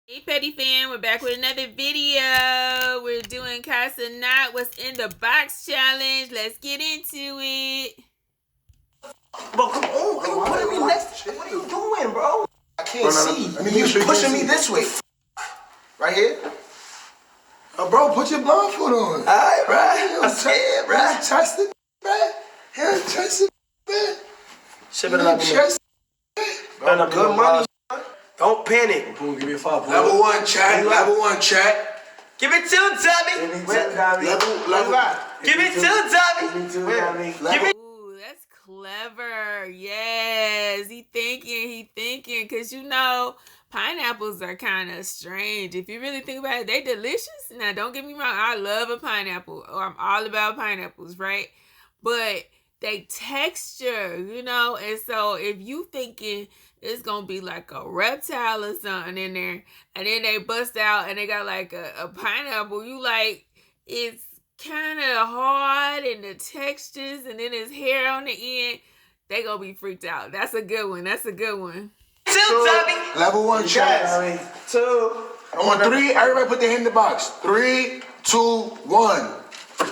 Hey Petty Fan, we're back with another video. We're doing Kaicenat What's in the Box challenge. Let's get into it. Bro, come on. You putting me next. What are you doing, bro? I can't see. You pushing me this way. Right here? Oh, bro, put your blindfold on. All right, bro. I'm scared, bro. Trust it, bro. Yeah, trust it, man. Shit better not be trust it. Better not be good money. Don't panic. Boom, give me a 5. Level 1 chat. Level 1 chat. Give me 2, Tommy. Give me 2, Tommy. Level. Give me 2, Tommy. Give me 2, Tommy. Give me. Ooh, that's clever. Yes, he thinking. Cause you know, pineapples are kind of strange. If you really think about it, they delicious. Now, don't get me wrong. I love a pineapple, or I'm all about pineapples, right? But they texture, you know, and so if you thinking it's gonna be like a reptile or something in there, and then they bust out and they got like a pineapple, you like, it's kind of hard and the textures, and then his hair on the end, they gonna be freaked out. That's a good one. 2, Tommy. Level 1 chat. 2. On 3, everybody put their hand in the box. 3, 2, 1.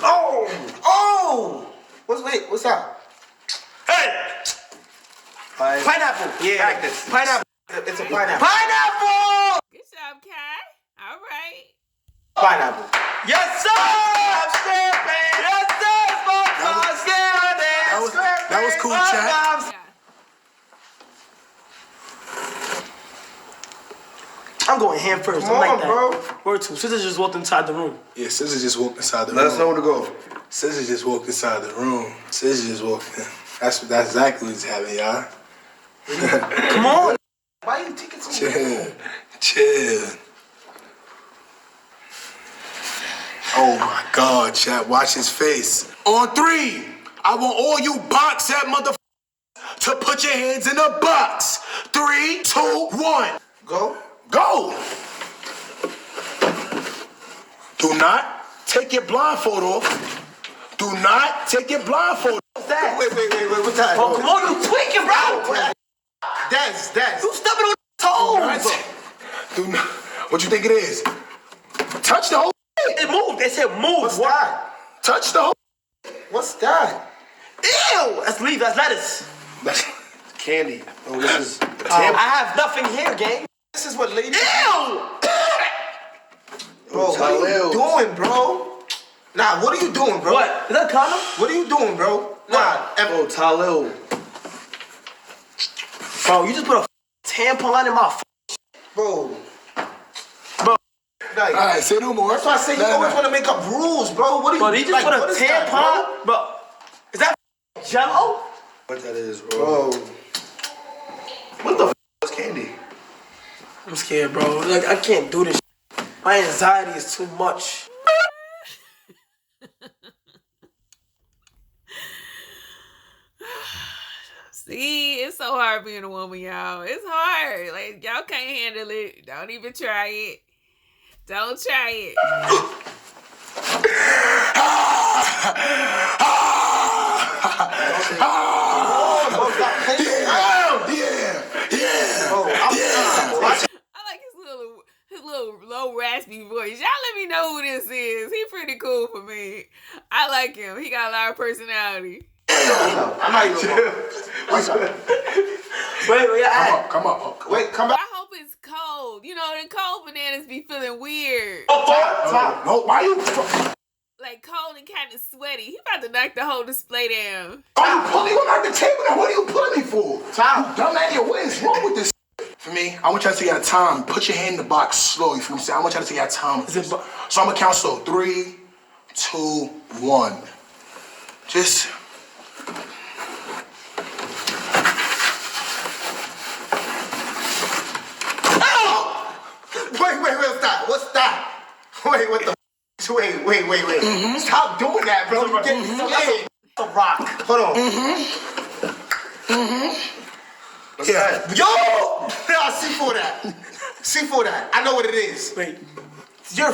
Oh! What's that? Hey! Pineapple. Yeah. Practice. Pineapple. It's a pineapple. Pineapple! Good job, Kai. All right. Pineapple. Yes, sir! I'm snapping! Yes, sir! That was cool, chat. Yeah. I'm going ham first. Come I'm like on, that. bro. Word 2. Scissors just walked inside the room. Yeah, Scissors just walked inside the room. Let us know where to go. Scissors just walked inside the room. Scissors just walked in. That's exactly what's happening, y'all. Come on. Why are you taking so long? Chill. Oh my God, chat, watch his face. On 3, I want all you box set motherfuckers to put your hands in the box. 3, 2, 1. Go. Go. Do not take your blindfold off. Do not take your blindfold off. What's that? Wait, what's that? Oh, come on, you tweaking, bro. That's. You stepping on toes. Do not. What you think it is? Touch the whole thing. It moved. They said move. What's that? Touch the whole. What's that? Ew. That's leaf. That's lettuce. That's Candy. Oh, this is. I have nothing here, gang. This is what ladies. Ew. Bro, what are you doing, bro? Nah, what are you doing, bro? What? Is that a condom? What are you doing, bro? Nah, Bro, Talil. Bro, you just put a tampon in my bro. Bro. Like, all right, say no more. that's why I say you always want to make up rules, bro. What are you? Bro, he just like, put a what is tampon. that, Bro, is that Jello? What that is, bro? What the is candy? I'm scared, bro. Like, I can't do this. My anxiety is too much. See, it's so hard being a woman, y'all. It's hard. Like, y'all can't handle it. Don't even try it. Don't try it. I like his little low raspy voice. Y'all let me know who this is. He pretty cool for me. I like him. He got a lot of personality. I'm not even. Wait, Come up. Wait, come back. I hope it's cold. You know, the cold bananas be feeling weird. Top. No, why you? Like cold and kind of sweaty. He about to knock the whole display down. Oh, you pulling me on the table now? What are you pulling me for? Top. Dumb idiot, what is wrong with this? For me, I want y'all to take your time. Put your hand in the box slow. You feel what I'm saying? I want y'all to take your time. So I'm gonna count slow. 3, 2, 1. Just. What's that? Wait, what the? Wait. Stop doing that, bro. You get a rock. Hold on. What's that? Yo! Nah, C4 that. I know what it is. Wait. You're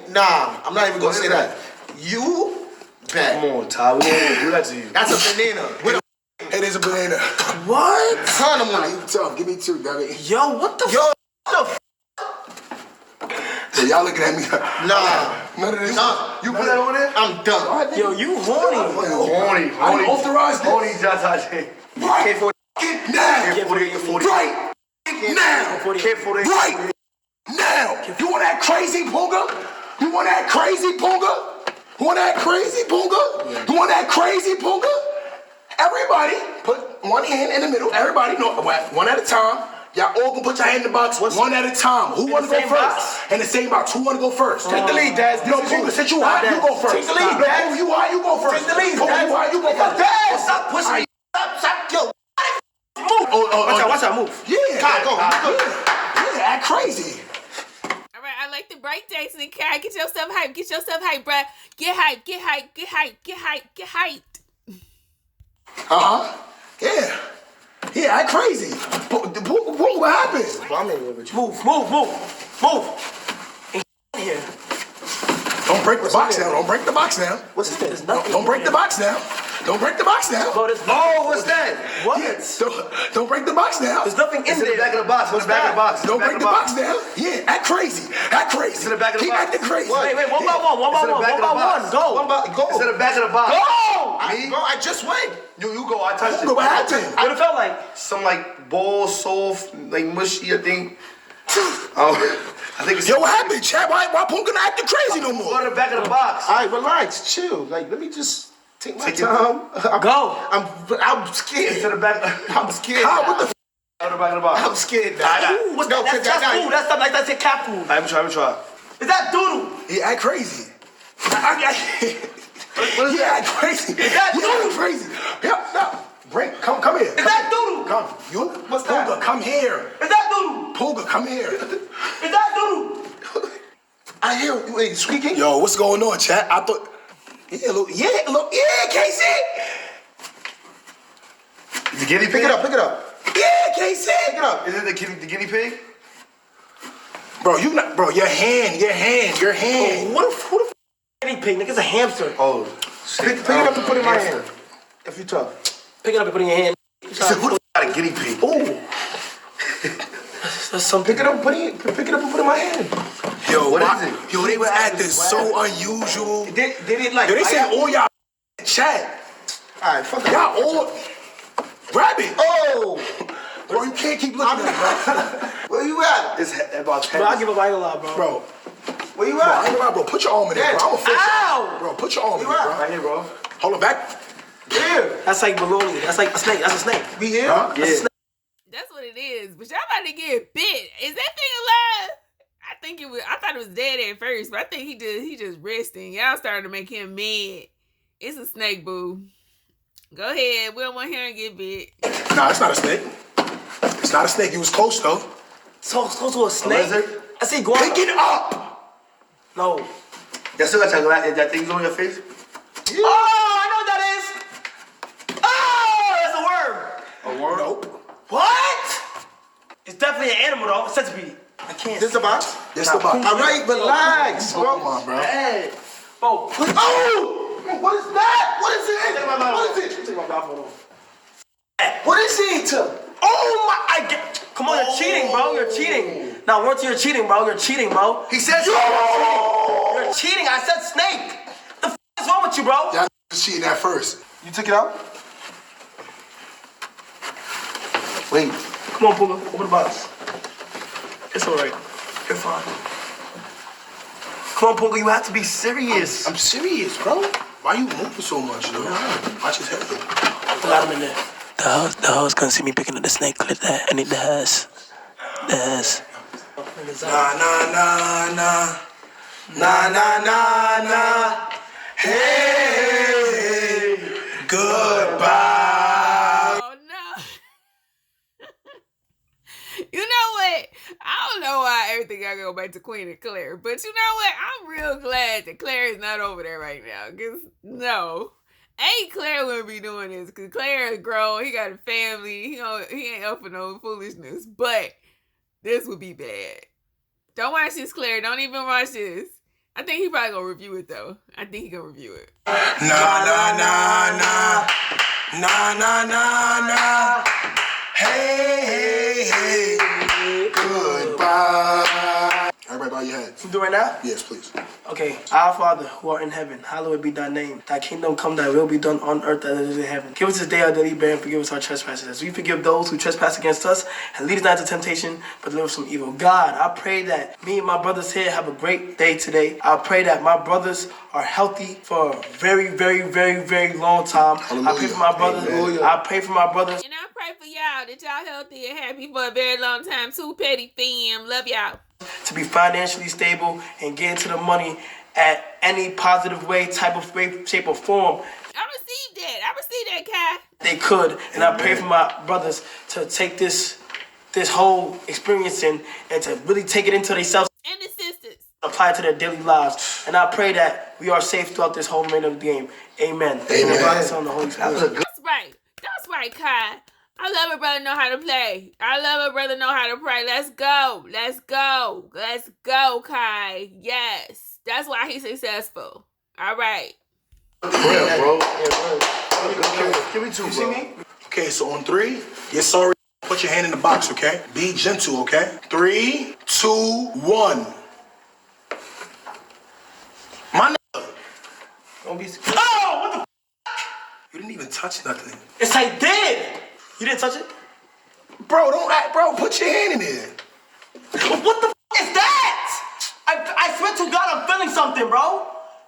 Nah, I'm not even gonna say that. You bet. Come on, Ty. We don't do that to you. That's a banana. With a It is a banana. What? ton of money. You tough. Give me 2, David. Yo, what the Yo, f? So y'all looking at me? Nah. None of this. Nah. You put that on there? I'm done. Yo, you horny. Horny. I didn't authorize this. Horny, Josh. Right. Now. Right. Now. Right. Now. You want that crazy Pooga? You want that crazy Pooga? You want that crazy Pooga? You want that crazy Pooga? Everybody put one hand in the middle. Everybody, no, one at a time. Y'all all gonna put your hand in the box one at a time. Who wanna go first? In the same box. Who wanna go first? Take the lead, Daz. No, Pooga, since you hot, you go first. Take the lead, Daz. Pooga, you hot, you go first. Take the lead, Pooga, you hot, you go first. Daz, stop pushing me. Stop, yo. Move. Watch out, move. Yeah. Go. Yeah, act crazy. All right, I like the break dancing. Kai, get yourself hyped, bruh. Get hyped. Yeah. Yeah, act crazy. What happened? Move. Ain't here. Don't break the box now. Don't break the box now. What's this? Don't break the box now. Don't break the box now. Bro, What's that? What? Yeah, don't break the box now. There's nothing in It's in there. the back of the box. What's the back of the box? Don't break the box now. Yeah, act crazy. It's in the back of the Keep box. acting crazy. Wait, one by one. Go. It's in the back of the box. Go. I just went. You go. I touched it. What happened? What it felt like? Some like ball, soft, like mushy, I think. I think it's. Yo, what happened, Chad? Why Pooga not acting crazy no Go more? to the back of the box. All right, relax, chill. Like, let me just take my Take your time. Go. I'm scared. To the back. I'm scared. How? What the f? To the back of the box. I'm scared now. Ooh, what's that? That's food. That's stuff like that's a cat food. Let me try. Is that doodle? Yeah, act crazy. What is Yeah, that? act crazy. that You know you crazy. Yep, no. Come here. Is that doodle? Come. You? What's that? Pooga, come here. Is that doodle? Pooga, come here. Is that doodle? I hear you. Wait, squeaking? Yo, what's going on, chat? I thought. Yeah, Casey. The guinea pig? Pick it up. Yeah, Casey. Pick it up. Is it the guinea pig? Bro, your hand. Who the f guinea pig? Nigga's a hamster. Oh, Pick it up and put it in my hand. If you tough. Pick it up and put it in your hand. He said, who the f got a guinea pig? Ooh. That's something. Pick it up and put it in my hand. Yo, What is it? Yo, they was acting so unusual. Did it like... Yo, they said all y'all chat. All right, fuck that. Y'all all... Grab it. Oh! Bro, you can't keep looking at it, Where you at? It's about 10. Bro, I give up. I ain't gonna lie, bro. bro. Where you I at? ain't gonna lie, bro. Put your arm in there, bro. I'm a fish. Ow! Bro, put your arm in You there, at? bro. Right here, bro. Hold on, back. Here. That's like baloney. That's like a snake. That's a snake. Be here? Huh? Yeah. That's what it is. But y'all about to get bit. Is that thing alive? I thought it was dead at first, but I think he just resting. Y'all started to make him mad. It's a snake, boo. Go ahead. We don't want him to get bit. Nah, it's not a snake. It's not a snake. It was close, though. So close to a snake. lizard? I see guava. Pick it up. No. Y'all still got that thing's on your face? Yeah. Oh, I know what that is. Oh, that's a worm. A worm? Nope. What? It's definitely an animal, though. A centipede. I can't. This the box? This the box. All right, relax, bro. Come on, bro. Hey. Bro, put. Oh! What is that? What is it? Take my mouth What off. is it? Take my mouth off. What is it? Oh my! I get. Come on, you're cheating, bro. You're cheating. Now, once you're cheating, bro. You're cheating, bro. He said You're cheating. I said snake. The f is wrong with you, bro? Y'all cheating at first. You took it out? Wait. Come on, Puma. Open the box. It's all right. You're fine. Come on, Puma. You have to be serious. I'm serious, bro. Why you moving so much, though? Watch his head. I got him in there. The host gonna see me picking up the snake. Clip that. I need the ass. The ass. Nah. Nah. Hey, goodbye. Oh no. You know what? I don't know why everything gotta go back to Queen and Claire, but you know what? I'm real glad that Claire is not over there right now. Cause no. Claire wouldn't be doing this because Claire is grown. He got a family. He ain't up for no foolishness. But this would be bad. Don't watch this, Claire. Don't even watch this. I think he probably gonna review it though. I think he gonna review it. Nah. Hey, goodbye. Everybody bow your head. ahead. You do it right now? Yes, please. Okay. Our Father, who art in heaven, hallowed be thy name. Thy kingdom come, thy will be done on earth as it is in heaven. Give us this day our daily bread and forgive us our trespasses, as we forgive those who trespass against us. And lead us not into temptation, but deliver us from evil. God, I pray that me and my brothers here have a great day today. I pray that my brothers are healthy for a very, very, very, very long time. Hallelujah. I pray for my brothers. Hallelujah. I pray for my brothers. And I pray for y'all that y'all healthy and happy for a very long time too, petty fam. Love y'all. To be financially stable and get into the money at any positive way, type of way, shape, or form I received that, Kai. they could. And I pray for my brothers to take this whole experience and to really take it into themselves, And the sisters. apply it to their daily lives. And I pray that we are safe throughout this whole remainder of the game. Amen. Amen. Father, Son, and the Holy Spirit. That's right, Kai. I love a brother know how to play. I love a brother know how to pray. Let's go. Let's go. Let's go, Kai. Yes. That's why he's successful. All right. Yeah, bro. Give me two, You see me? Okay, so on 3, you're sorry. Put your hand in the box, okay? Be gentle, okay? 3, 2, 1. My nigga. Don't be scared. Oh, what the You didn't even touch nothing. Yes, I did. You didn't touch it? Bro, don't act, bro. Put your hand in there. What the is that? I swear to God, I'm feeling something, bro.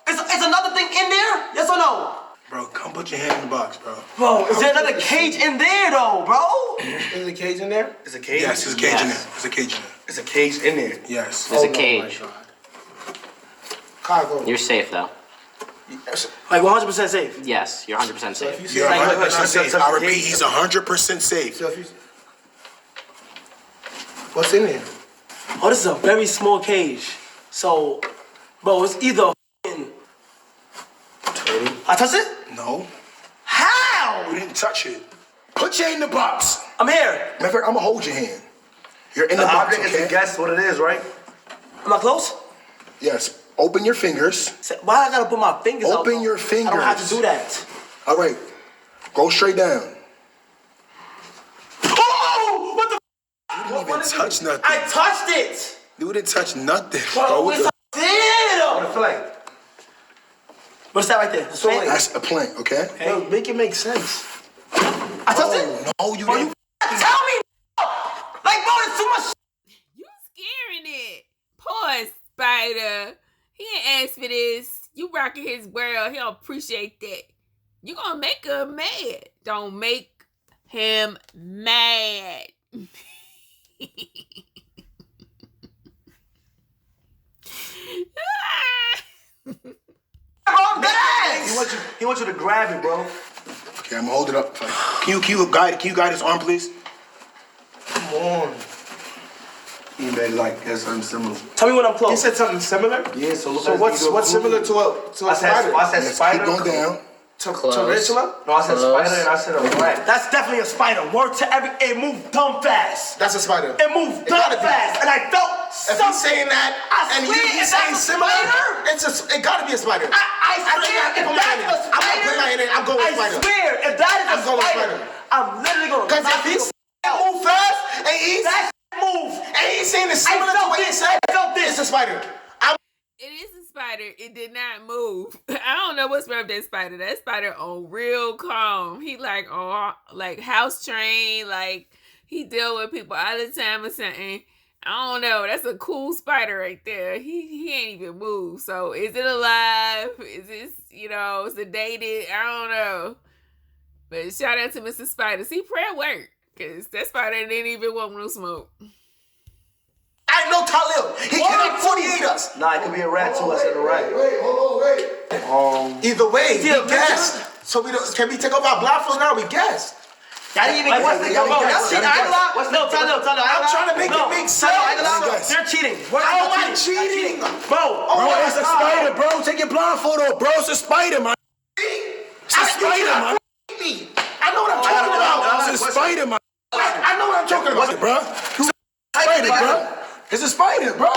Is another thing in there? Yes or no? Bro, come put your hand in the box, bro. Bro, is there another cage in there, though, bro? Is there a cage in there? It's a cage? Yes, there's a cage in there. There's a cage in there. It's a cage in there. Yes. There's a cage. Cargo. You're safe though. Like 100% safe. Yes, you're 100% safe. You're Like, 100% safe. I repeat, cage. he's 100% safe. So if you... What's in there? Oh, this is a very small cage. So, bro, it's either I touched it? No, How? you didn't touch it. Put your hand in the box. I'm here. Matter of fact, I'm gonna hold your hand. You're in the The box, object is to okay? guess what it is, right? Am I close? Yes. Open your fingers. Why I gotta put my fingers out? Open though? your I don't have to fingers. do that. All right. Go straight down. Oh! What the? You didn't even touch nothing. I touched it. You didn't touch nothing. Bro, What it's the- a deal. What a flag. What's that right there? The swing? That's a plank, okay? Yo, make it make sense. I touched it? No, you Bro, didn't. tell me. Like, bro, there's too much. You scaring it. Poor Spider. He ain't asked for this. You rocking his world. He don't appreciate that. You gonna make him mad. Don't make him mad. Bro, I'm dead. He wants you to grab it, bro. Okay, I'm gonna hold it up. Can you guide his arm, please? Come on. He made it like that's something similar. Tell me when I'm You close. said something similar? Yeah, so look So at what's similar to a spider? I said Yes, spider. keep going down. Tarantula? No, I said Close. spider and I said a rat. That's definitely a spider. Word to every. It moved dumb fast. That's a spider. It moved It dumb gotta be. fast, and I felt If something. he's saying that, I and swear, he's if saying that's a similar, spider, it gotta be a spider. I swear, if that's a spider, I'm not putting my hand in. I'm going with spider. I swear, if that is I'm a going with spider, spider. I'm literally gonna. Because if he's move fast and he's that move, saying it's similar to what he said, I felt this. it's a spider. It is a spider. It did not move. I don't know what's wrong with that spider. That spider on real calm. He like on like house trained. Like he deal with people all the time or something. I don't know. That's a cool spider right there. He ain't even moved. So is it alive? Is this sedated? I don't know. But shout out to Mr. Spider. See, prayer work. Cause that spider didn't even want no smoke. I know Talib. He cannot 48 us. Nah, it could be a rat too. I said a rat. Hold on, wait. Either way, we guessed. So can we take off our blindfolds now? We guessed. I didn't even What's guess. the- Bro, that's cheating. I ain't gonna lie. What's No, the- tell them. I'm trying to make it make sense. I ain't gonna lie. They're cheating. How am I cheating? Bro, Bro, it's a spider, bro. Take your blindfold off, bro. It's a spider, man. It's a spider, man. I know what I'm talking about. It's a spider, man. I know what I'm talking about. Bro. It's a spider, bro. It's a spider, bro.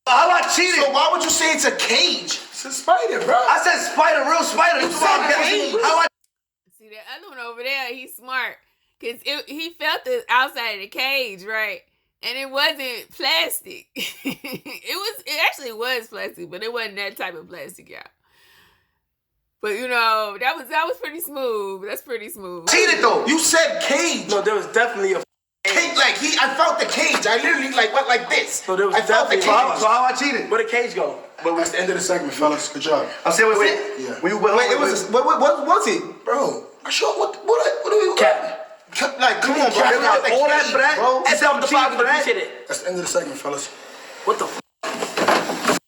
How about cheating? So why would you say it's a cage? It's a spider, bro. I said spider, real spider. You said cage. How I See that other one over there? He's smart because he felt the outside of the cage, right? And it wasn't plastic. It actually was plastic, but it wasn't that type of plastic, y'all. But you know, that was pretty smooth. That's pretty smooth. Cheated though. You said cage. No, there was definitely a Cage, like I felt the cage. I literally went like this. So there was I felt the cage. definitely- So how I cheated? Where the cage go? But it's the end of the segment, fellas. Good job. I'm saying, wait. Yeah. When you Wait, it was what was it? Bro, I sure what do we Cap. Like, come on, bro. Cap, Like all that cage, for that? bro. That's how I'm cheating for that? Appreciate it. That's the end of the segment, fellas. What the f?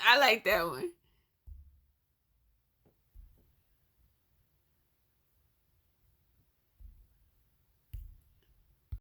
I like that one.